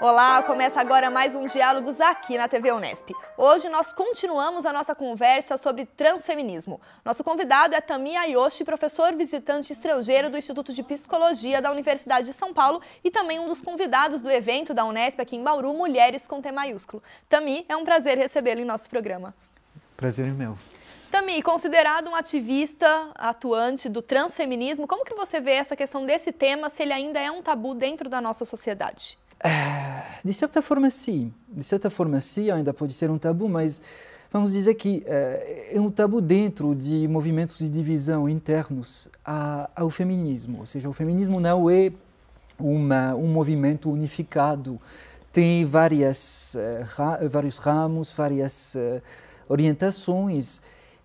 Olá, começa agora mais um Diálogos aqui na TV Unesp. Hoje nós continuamos a nossa conversa sobre transfeminismo. Nosso convidado é Tami Ayoshi, professor visitante estrangeiro do Instituto de Psicologia da Universidade de São Paulo e também um dos convidados do evento da Unesp aqui em Bauru, Mulheres com T maiúsculo. Tami, é um prazer recebê-lo em nosso programa. Prazer é meu. Tami, considerado um ativista atuante do transfeminismo, como que você vê essa questão desse tema, se ele ainda é um tabu dentro da nossa sociedade? De certa forma, sim. De certa forma, sim, ainda pode ser um tabu, mas vamos dizer que é um tabu dentro de movimentos de divisão internos ao feminismo. Ou seja, o feminismo não é um movimento unificado. Tem vários ramos, várias orientações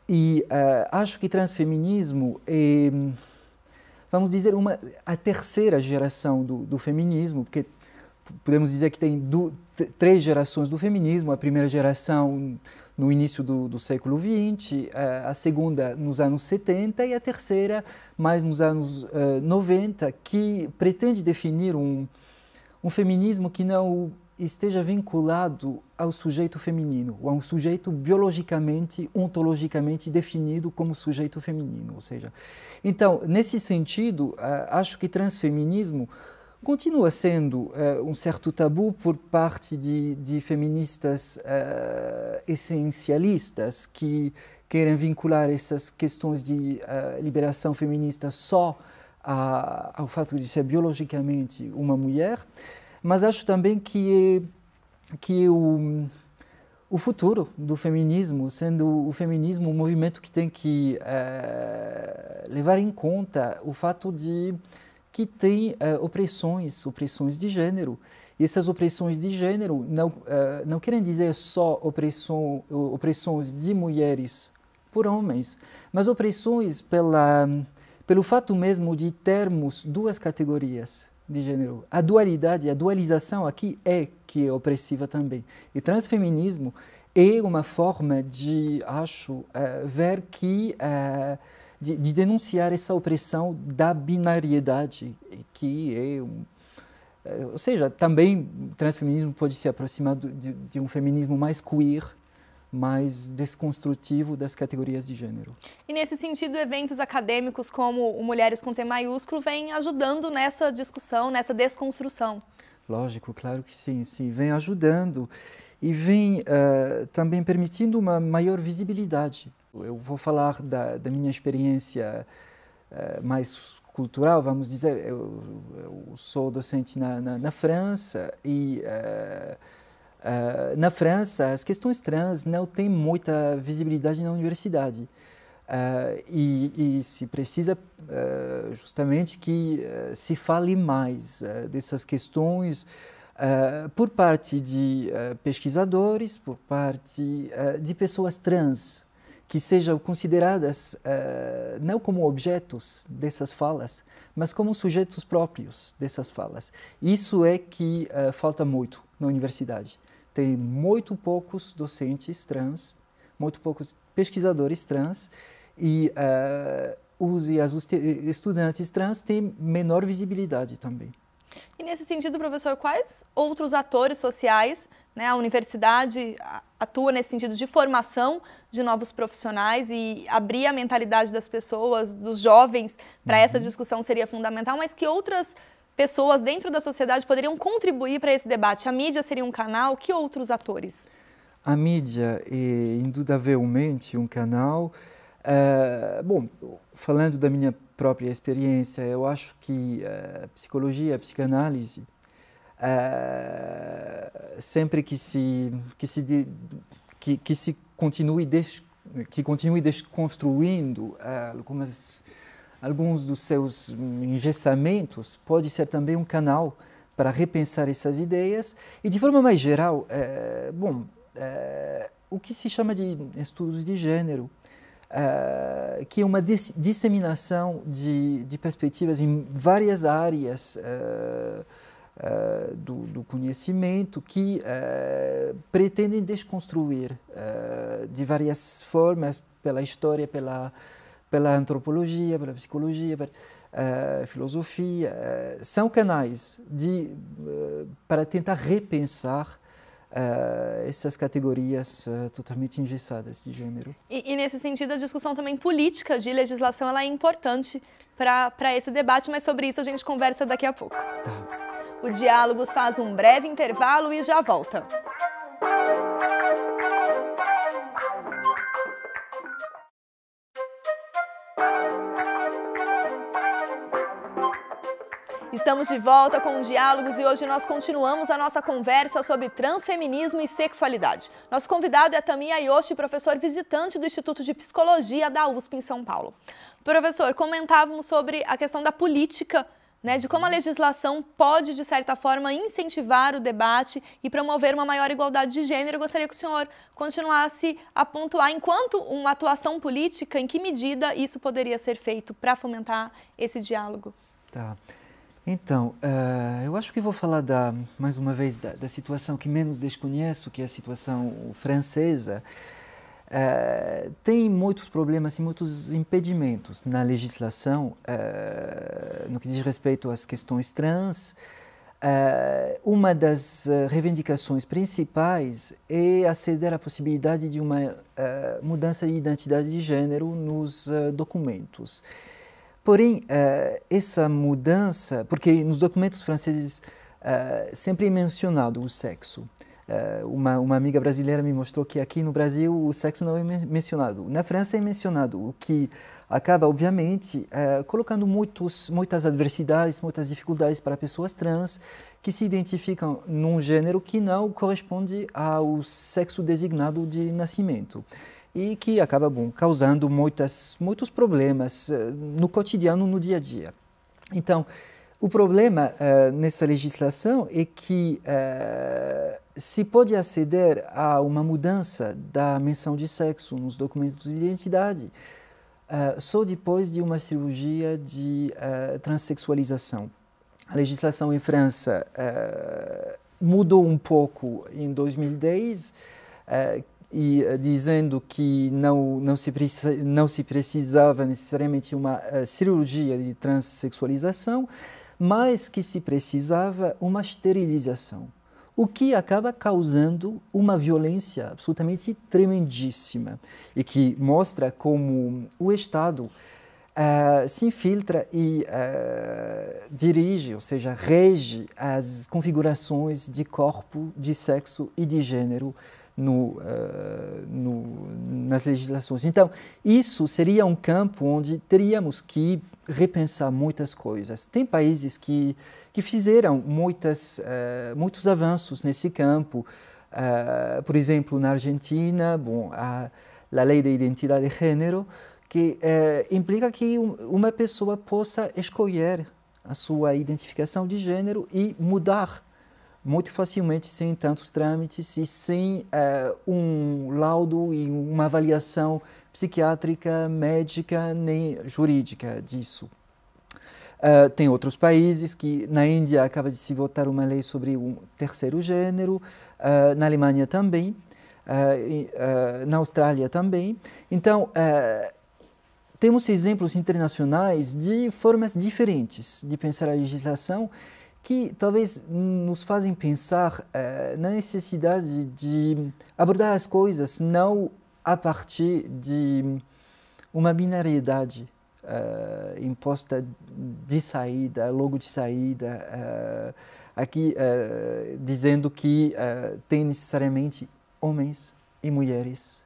e acho que transfeminismo é, vamos dizer, a terceira geração do feminismo, porque podemos dizer que tem três gerações do feminismo. A primeira geração no início do século XX, a segunda nos anos 70 e a terceira mais nos anos 90, que pretende definir um feminismo que não esteja vinculado ao sujeito feminino, ou a um sujeito biologicamente, ontologicamente definido como sujeito feminino. Ou seja, então, nesse sentido, acho que transfeminismo continua sendo um certo tabu por parte de feministas essencialistas que querem vincular essas questões de liberação feminista só ao fato de ser biologicamente uma mulher, mas acho também que o futuro do feminismo, sendo o feminismo um movimento que tem que levar em conta o fato de que tem opressões de gênero. E essas opressões de gênero não querem dizer só opressões de mulheres por homens, mas opressões pelo fato mesmo de termos duas categorias de gênero. A dualidade, a dualização aqui que é opressiva também. E transfeminismo é uma forma de, acho, ver que de denunciar essa opressão da binariedade, que ou seja, também o transfeminismo pode se aproximar de um feminismo mais queer, mais desconstrutivo das categorias de gênero. E nesse sentido, eventos acadêmicos como o Mulheres com T maiúsculo vêm ajudando nessa discussão, nessa desconstrução. Lógico, claro que sim, vem ajudando e vem também permitindo uma maior visibilidade. Eu vou falar da minha experiência mais cultural, vamos dizer. Eu sou docente na França e na França as questões trans não têm muita visibilidade na universidade. E se precisa justamente que se fale mais dessas questões por parte de pesquisadores, por parte de pessoas trans, que sejam consideradas não como objetos dessas falas, mas como sujeitos próprios dessas falas. Isso é que falta muito na universidade. Tem muito poucos docentes trans, muito poucos pesquisadores trans e os estudantes trans têm menor visibilidade também. E nesse sentido, professor, quais outros atores sociais, né, a universidade atua nesse sentido de formação de novos profissionais e abrir a mentalidade das pessoas, dos jovens, para essa discussão seria fundamental, mas que outras pessoas dentro da sociedade poderiam contribuir para esse debate? A mídia seria um canal? Que outros atores? A mídia é indubitavelmente um canal. Bom, falando da minha própria experiência, eu acho que a psicologia, a psicanálise, sempre que continue desconstruindo alguns dos seus engesamentos, pode ser também um canal para repensar essas ideias e, de forma mais geral, o que se chama de estudos de gênero, que é uma disseminação de perspectivas em várias áreas do conhecimento que pretendem desconstruir de várias formas, pela história, pela antropologia, pela psicologia, filosofia, são canais para tentar repensar essas categorias totalmente engessadas de gênero. E nesse sentido, a discussão também política de legislação ela é importante para esse debate, mas sobre isso a gente conversa daqui a pouco. Tá. O Diálogos faz um breve intervalo e já volta. Estamos de volta com os Diálogos e hoje nós continuamos a nossa conversa sobre transfeminismo e sexualidade. Nosso convidado é Tamiya Yoshi, professor visitante do Instituto de Psicologia da USP em São Paulo. Professor, comentávamos sobre a questão da política, né, de como a legislação pode, de certa forma, incentivar o debate e promover uma maior igualdade de gênero. Eu gostaria que o senhor continuasse a pontuar, enquanto uma atuação política, em que medida isso poderia ser feito para fomentar esse diálogo? Tá. Então, eu acho que vou falar mais uma vez da situação que menos desconheço, que é a situação francesa. Tem muitos problemas e muitos impedimentos na legislação no que diz respeito às questões trans. Uma das reivindicações principais é aceder à possibilidade de uma mudança de identidade de gênero nos documentos. Porém, essa mudança, porque nos documentos franceses sempre é mencionado o sexo. Uma amiga brasileira me mostrou que aqui no Brasil o sexo não é mencionado. Na França é mencionado, o que acaba, obviamente, colocando muitas adversidades, muitas dificuldades para pessoas trans que se identificam num gênero que não corresponde ao sexo designado de nascimento. E que acaba causando muitos problemas no cotidiano, no dia a dia. Então, o problema nessa legislação é que se pode aceder a uma mudança da menção de sexo nos documentos de identidade só depois de uma cirurgia de transexualização. A legislação em França mudou um pouco em 2010, e dizendo que não se precisava necessariamente uma cirurgia de transexualização, mas que se precisava uma esterilização, o que acaba causando uma violência absolutamente tremendíssima e que mostra como o Estado se infiltra e dirige, ou seja, rege as configurações de corpo, de sexo e de gênero nas legislações. Então, isso seria um campo onde teríamos que repensar muitas coisas. Tem países que fizeram muitos avanços nesse campo. Por exemplo, na Argentina, a lei da identidade de gênero, que implica que uma pessoa possa escolher a sua identificação de gênero e mudar muito facilmente, sem tantos trâmites e sem um laudo e uma avaliação psiquiátrica, médica, nem jurídica disso. Tem outros países que, na Índia, acaba de se votar uma lei sobre um terceiro gênero, na Alemanha também, na Austrália também. Então, temos exemplos internacionais de formas diferentes de pensar a legislação que talvez nos fazem pensar na necessidade de abordar as coisas não a partir de uma binariedade imposta de saída, logo de saída, aqui dizendo que tem necessariamente homens e mulheres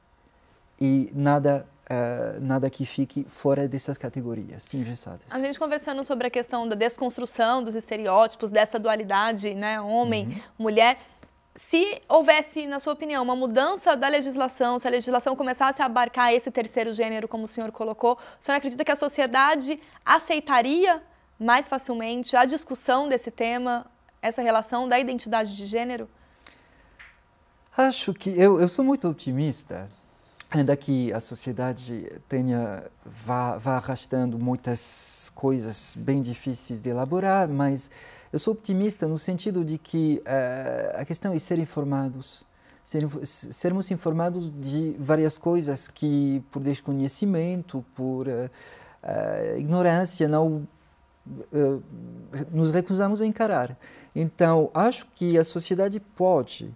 e nada que fique fora dessas categorias engessadas. A gente conversando sobre a questão da desconstrução dos estereótipos, dessa dualidade, né, homem, mulher, se houvesse, na sua opinião, uma mudança da legislação, se a legislação começasse a abarcar esse terceiro gênero, como o senhor colocou, o senhor acredita que a sociedade aceitaria mais facilmente a discussão desse tema, essa relação da identidade de gênero? Acho que eu sou muito otimista. Ainda que a sociedade vá arrastando muitas coisas bem difíceis de elaborar, mas eu sou optimista no sentido de que a questão é ser informados, sermos informados de várias coisas que, por desconhecimento, por ignorância, não nos recusamos a encarar. Então, acho que a sociedade pode,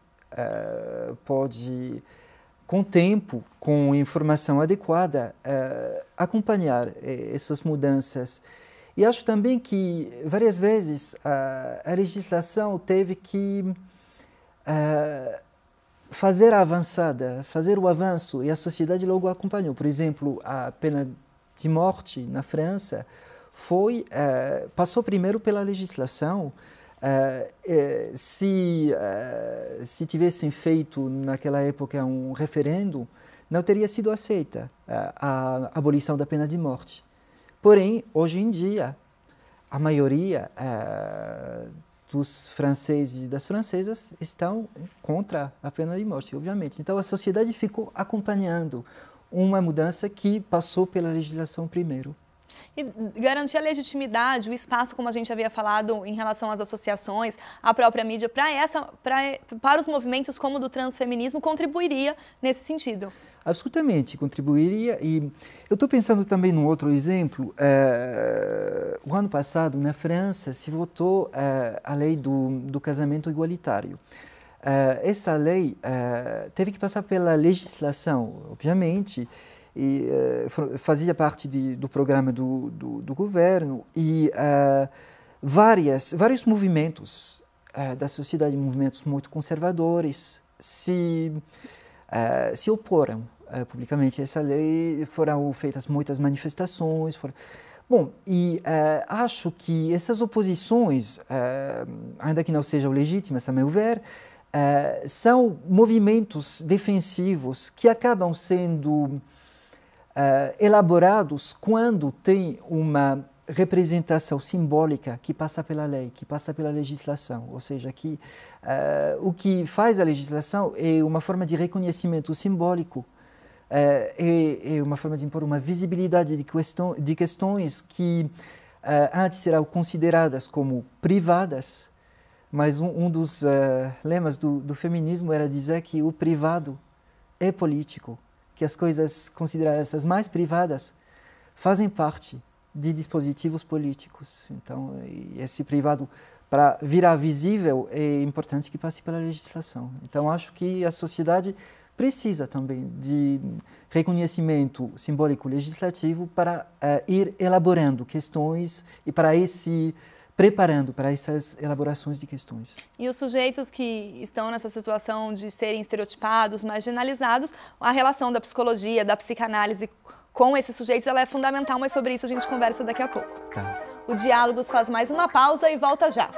com o tempo, com informação adequada, acompanhar essas mudanças. E acho também que, várias vezes, a legislação teve que fazer a avançada, fazer o avanço, e a sociedade logo acompanhou. Por exemplo, a pena de morte na França passou primeiro pela legislação. Se tivessem feito naquela época um referendo, não teria sido aceita a abolição da pena de morte. Porém, hoje em dia, a maioria dos franceses e das francesas estão contra a pena de morte, obviamente. Então, a sociedade ficou acompanhando uma mudança que passou pela legislação primeiro. E garantir a legitimidade, o espaço, como a gente havia falado, em relação às associações, à própria mídia, para os movimentos como o do transfeminismo, contribuiria nesse sentido? Absolutamente, contribuiria. E eu estou pensando também num outro exemplo. O ano passado, na França, se votou a lei do casamento igualitário. Essa lei teve que passar pela legislação, obviamente, e fazia parte do programa do governo, e vários movimentos da sociedade, movimentos muito conservadores, se oporam publicamente a essa lei. Foram feitas muitas manifestações. Bom, e acho que essas oposições, ainda que não sejam legítimas, a meu ver, são movimentos defensivos que acabam sendo elaborados quando tem uma representação simbólica que passa pela lei, que passa pela legislação. Ou seja, que o que faz a legislação é uma forma de reconhecimento simbólico, é uma forma de impor uma visibilidade de questões que antes eram consideradas como privadas, mas um dos lemas do feminismo era dizer que o privado é político, que as coisas consideradas as mais privadas fazem parte de dispositivos políticos. Então, esse privado, para virar visível, é importante que passe pela legislação. Então, acho que a sociedade precisa também de reconhecimento simbólico legislativo para ir elaborando questões e para ir se preparando para essas elaborações de questões. E os sujeitos que estão nessa situação de serem estereotipados, marginalizados, a relação da psicologia, da psicanálise com esses sujeitos, ela é fundamental, mas sobre isso a gente conversa daqui a pouco. Tá. O Diálogos faz mais uma pausa e volta já.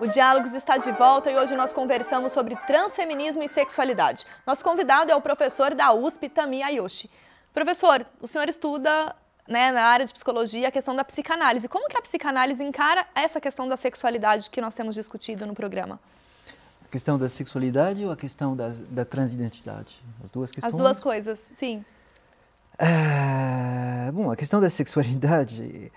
O Diálogos está de volta e hoje nós conversamos sobre transfeminismo e sexualidade. Nosso convidado é o professor da USP, Tami Ayoshi. Professor, o senhor estuda, né, na área de psicologia a questão da psicanálise. Como que a psicanálise encara essa questão da sexualidade que nós temos discutido no programa? A questão da sexualidade ou a questão da transidentidade? As duas questões? As duas coisas, sim. Bom, a questão da sexualidade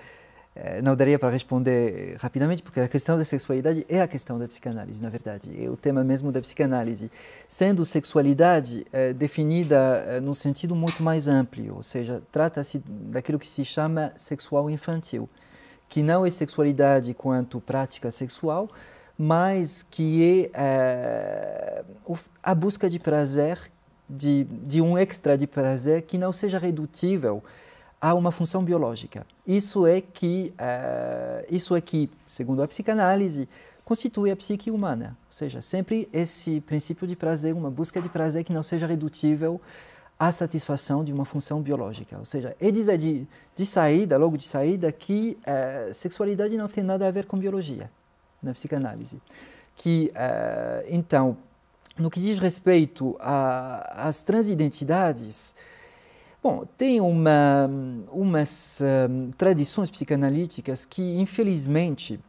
não daria para responder rapidamente, porque a questão da sexualidade é a questão da psicanálise, na verdade. É o tema mesmo da psicanálise. Sendo sexualidade definida num sentido muito mais amplo, ou seja, trata-se daquilo que se chama sexual infantil, que não é sexualidade quanto prática sexual, mas que é a busca de prazer, de um extra de prazer que não seja redutível a uma função biológica. Isso é que, segundo a psicanálise, constitui a psique humana. Ou seja, sempre esse princípio de prazer, uma busca de prazer que não seja redutível à satisfação de uma função biológica. Ou seja, é dizer logo de saída, que sexualidade não tem nada a ver com biologia na psicanálise. Então, no que diz respeito às transidentidades, bom, tem umas tradições psicanalíticas que, infelizmente,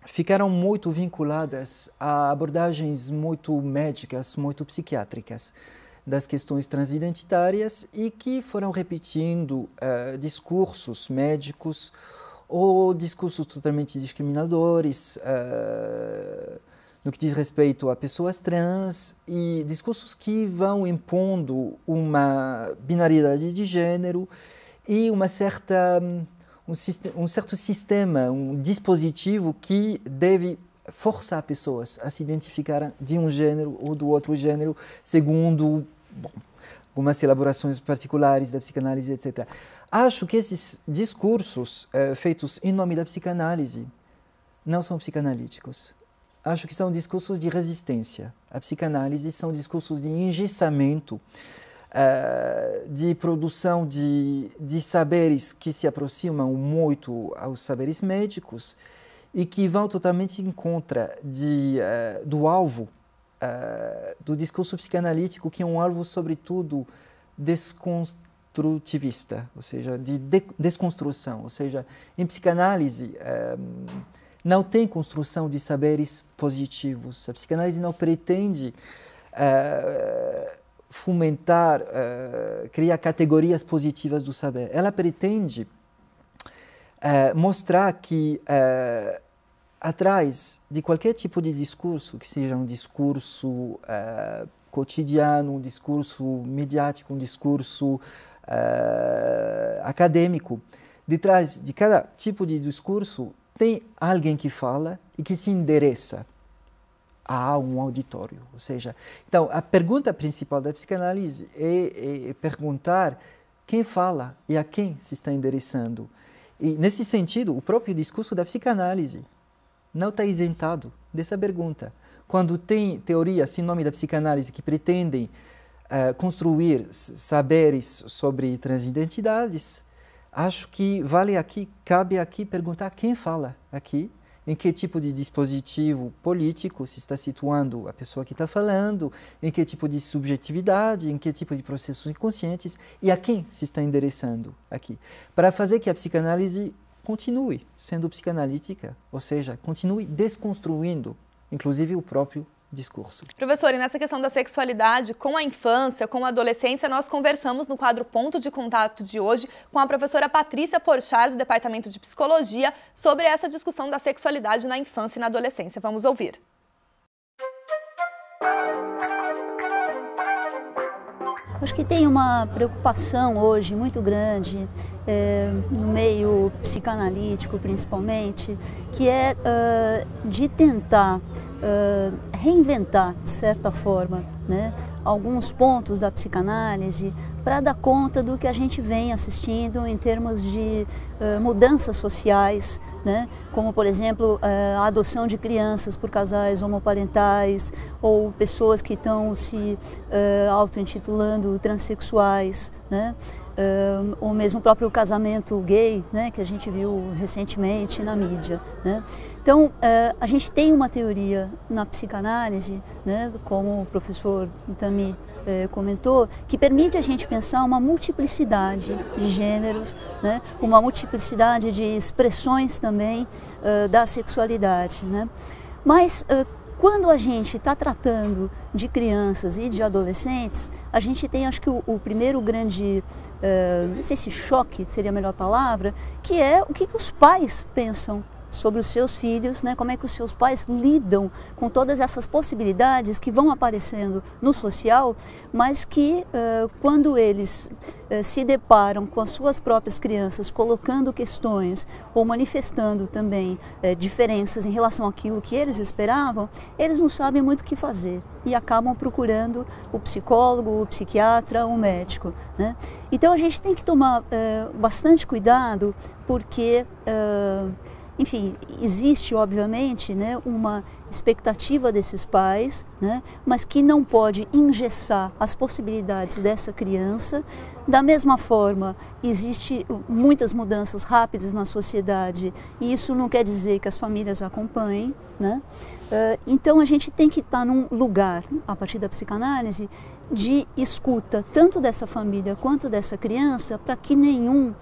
ficaram muito vinculadas a abordagens muito médicas, muito psiquiátricas das questões transidentitárias e que foram repetindo discursos médicos ou discursos totalmente discriminadores no que diz respeito a pessoas trans e discursos que vão impondo uma binariedade de gênero e um certo sistema, um dispositivo que deve forçar pessoas a se identificarem de um gênero ou do outro gênero, segundo algumas elaborações particulares da psicanálise, etc. Acho que esses discursos feitos em nome da psicanálise não são psicanalíticos. Acho que são discursos de resistência. A psicanálise são discursos de engessamento, de produção de saberes que se aproximam muito aos saberes médicos e que vão totalmente em contra do alvo do discurso psicanalítico, que é um alvo, sobretudo, desconstrutivista, ou seja, de desconstrução. Ou seja, em psicanálise não tem construção de saberes positivos. A psicanálise não pretende fomentar, criar categorias positivas do saber. Ela pretende mostrar que atrás de qualquer tipo de discurso, que seja um discurso cotidiano, um discurso midiático, um discurso acadêmico, detrás de cada tipo de discurso tem alguém que fala e que se endereça a um auditório. Ou seja, então, a pergunta principal da psicanálise é perguntar quem fala e a quem se está endereçando. E, nesse sentido, o próprio discurso da psicanálise não está isentado dessa pergunta. Quando tem teorias em nome da psicanálise que pretendem construir saberes sobre transidentidades, acho que cabe aqui perguntar quem fala aqui, em que tipo de dispositivo político se está situando a pessoa que está falando, em que tipo de subjetividade, em que tipo de processos inconscientes e a quem se está endereçando aqui, para fazer que a psicanálise continue sendo psicanalítica, ou seja, continue desconstruindo, inclusive, o próprio discurso. Professor, e nessa questão da sexualidade, com a infância, com a adolescência, nós conversamos no quadro Ponto de Contato de hoje com a professora Patrícia Porchat, do Departamento de Psicologia, sobre essa discussão da sexualidade na infância e na adolescência. Vamos ouvir. Acho que tem uma preocupação hoje muito grande no meio psicanalítico, principalmente, que é de tentar reinventar, de certa forma, né, alguns pontos da psicanálise para dar conta do que a gente vem assistindo em termos de mudanças sociais, né, como, por exemplo, a adoção de crianças por casais homoparentais ou pessoas que estão se auto-intitulando transexuais, né, ou mesmo o próprio casamento gay, né, que a gente viu recentemente na mídia, né. Então, a gente tem uma teoria na psicanálise, né, como o professor Tami comentou, que permite a gente pensar uma multiplicidade de gêneros, né, uma multiplicidade de expressões também da sexualidade, né. Mas quando a gente está tratando de crianças e de adolescentes, a gente tem, acho que o primeiro grande, não sei se choque seria a melhor palavra, que é o que os pais pensam sobre os seus filhos, né? Como é que os seus pais lidam com todas essas possibilidades que vão aparecendo no social, mas que quando eles se deparam com as suas próprias crianças, colocando questões ou manifestando também diferenças em relação àquilo que eles esperavam, eles não sabem muito o que fazer e acabam procurando o psicólogo, o psiquiatra, o médico, né? Então a gente tem que tomar bastante cuidado porque enfim, existe, obviamente, né, uma expectativa desses pais, né, mas que não pode engessar as possibilidades dessa criança. Da mesma forma, existe muitas mudanças rápidas na sociedade e isso não quer dizer que as famílias acompanhem, né? Então, a gente tem que estar num lugar, a partir da psicanálise, de escuta tanto dessa família quanto dessa criança, para que nenhum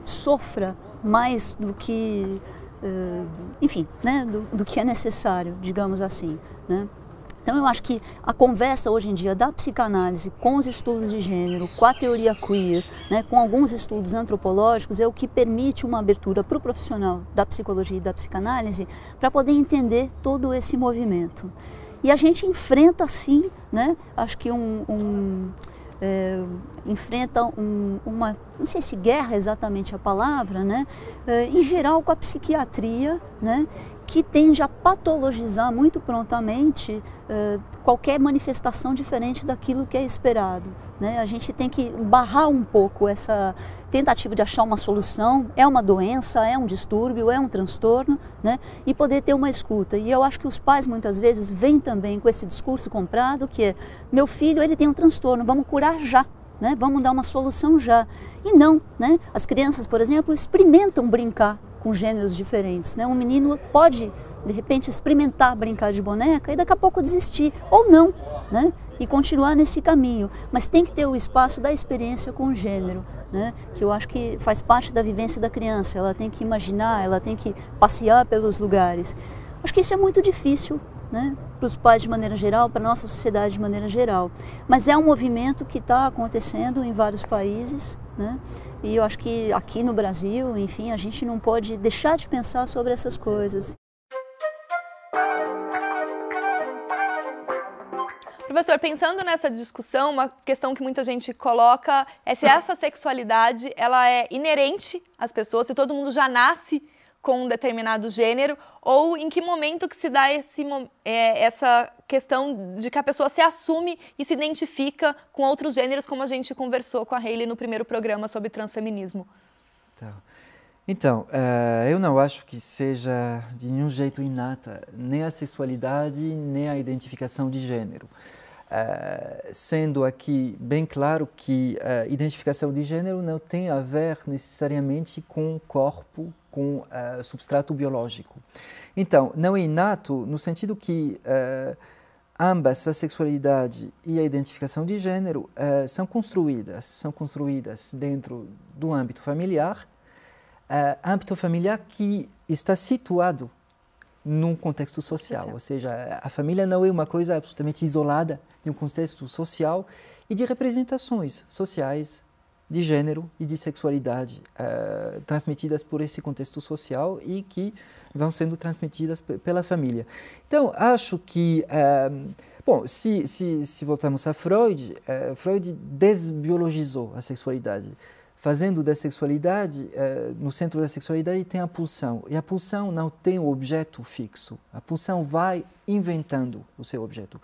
sofra mais do que, enfim, né, do que é necessário, digamos assim, né? Então eu acho que a conversa hoje em dia da psicanálise com os estudos de gênero, com a teoria queer, né, com alguns estudos antropológicos, é o que permite uma abertura para o profissional da psicologia e da psicanálise para poder entender todo esse movimento. E a gente enfrenta sim, né, acho que enfrenta uma, não sei se guerra é exatamente a palavra, né, em geral com a psiquiatria, né, que tende a patologizar muito prontamente qualquer manifestação diferente daquilo que é esperado, né? A gente tem que barrar um pouco essa tentativa de achar uma solução, é uma doença, é um distúrbio, é um transtorno, né? E poder ter uma escuta. E eu acho que os pais muitas vezes vêm também com esse discurso comprado, que é, meu filho ele tem um transtorno, vamos curar já. Né? Vamos dar uma solução já. E não, né? As crianças, por exemplo, experimentam brincar com gêneros diferentes. Né? Um menino pode, de repente, experimentar brincar de boneca e daqui a pouco desistir, ou não, né? E continuar nesse caminho. Mas tem que ter o espaço da experiência com o gênero, né? Que eu acho que faz parte da vivência da criança. Ela tem que imaginar, ela tem que passear pelos lugares. Acho que isso é muito difícil, né, para os pais de maneira geral, para a nossa sociedade de maneira geral. Mas é um movimento que está acontecendo em vários países, né, e eu acho que aqui no Brasil, enfim, a gente não pode deixar de pensar sobre essas coisas. Professor, pensando nessa discussão, uma questão que muita gente coloca é se essa sexualidade ela é inerente às pessoas, se todo mundo já nasce com um determinado gênero, ou em que momento que se dá essa questão de que a pessoa se assume e se identifica com outros gêneros, como a gente conversou com a Hayley no primeiro programa sobre transfeminismo. Então, eu não acho que seja de nenhum jeito inata nem a sexualidade, nem a identificação de gênero. Sendo aqui bem claro que a identificação de gênero não tem a ver necessariamente com o corpo, com substrato biológico. Então, não é inato no sentido que ambas, a sexualidade e a identificação de gênero, são construídas dentro do âmbito familiar que está situado num contexto social, ou seja, a família não é uma coisa absolutamente isolada de um contexto social e de representações sociais de gênero e de sexualidade transmitidas por esse contexto social e que vão sendo transmitidas pela família. Então, acho que, bom, se voltamos a Freud, Freud desbiologizou a sexualidade, fazendo da sexualidade, no centro da sexualidade tem a pulsão, e a pulsão não tem um objeto fixo, a pulsão vai inventando o seu objeto.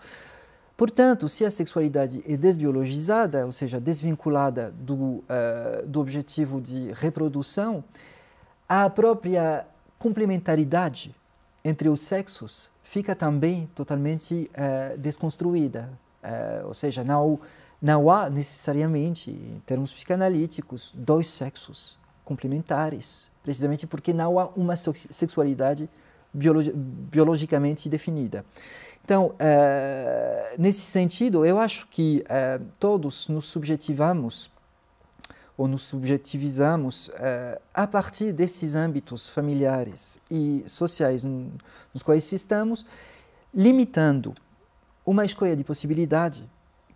Portanto, se a sexualidade é desbiologizada, ou seja, desvinculada do objetivo de reprodução, a própria complementaridade entre os sexos fica também totalmente desconstruída, ou seja, não há necessariamente, em termos psicanalíticos, dois sexos complementares, precisamente porque não há uma sexualidade biologicamente definida. Então, nesse sentido, eu acho que todos nos subjetivamos ou nos subjetivizamos a partir desses âmbitos familiares e sociais nos quais estamos, limitando uma escolha de possibilidade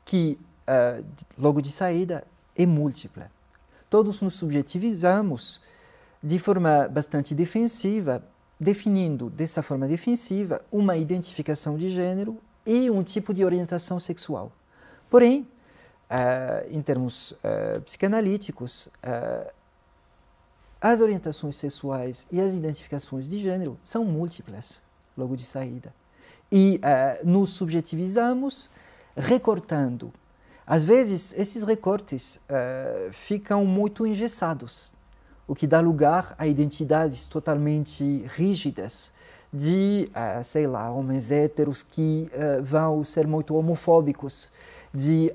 que, logo de saída, é múltipla. Todos nos subjetivizamos de forma bastante defensiva, definindo dessa forma defensiva uma identificação de gênero e um tipo de orientação sexual. Porém, em termos psicanalíticos, as orientações sexuais e as identificações de gênero são múltiplas, logo de saída. E nos subjetivizamos recortando. Às vezes, esses recortes ficam muito engessados, o que dá lugar a identidades totalmente rígidas de, sei lá, homens héteros que vão ser muito homofóbicos, de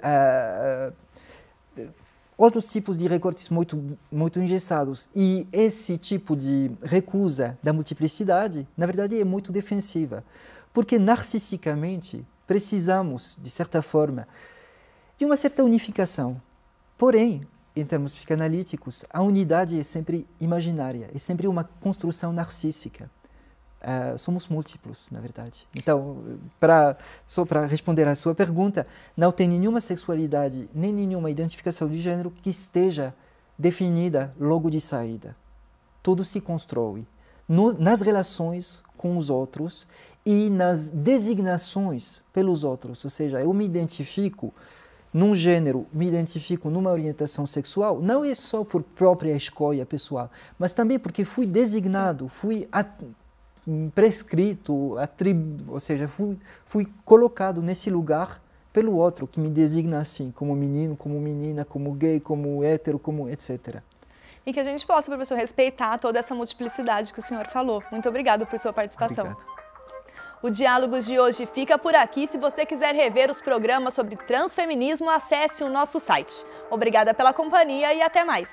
outros tipos de recortes muito engessados. E esse tipo de recusa da multiplicidade, na verdade, é muito defensiva, porque narcisicamente precisamos, de certa forma, de uma certa unificação. Porém, em termos psicanalíticos, a unidade é sempre imaginária, é sempre uma construção narcísica. somos múltiplos, na verdade. Então, só para responder à sua pergunta, não tem nenhuma sexualidade, nem nenhuma identificação de gênero que esteja definida logo de saída. Tudo se constrói nas relações com os outros e nas designações pelos outros. Ou seja, eu me identifico num gênero, me identifico numa orientação sexual, não é só por própria escolha pessoal, mas também porque fui designado, fui prescrito, ou seja, fui colocado nesse lugar pelo outro, que me designa assim, como menino, como menina, como gay, como hétero, como etc. E que a gente possa, professor, respeitar toda essa multiplicidade que o senhor falou. Muito obrigado por sua participação. Obrigado. O Diálogos de hoje fica por aqui. Se você quiser rever os programas sobre transfeminismo, acesse o nosso site. Obrigada pela companhia e até mais.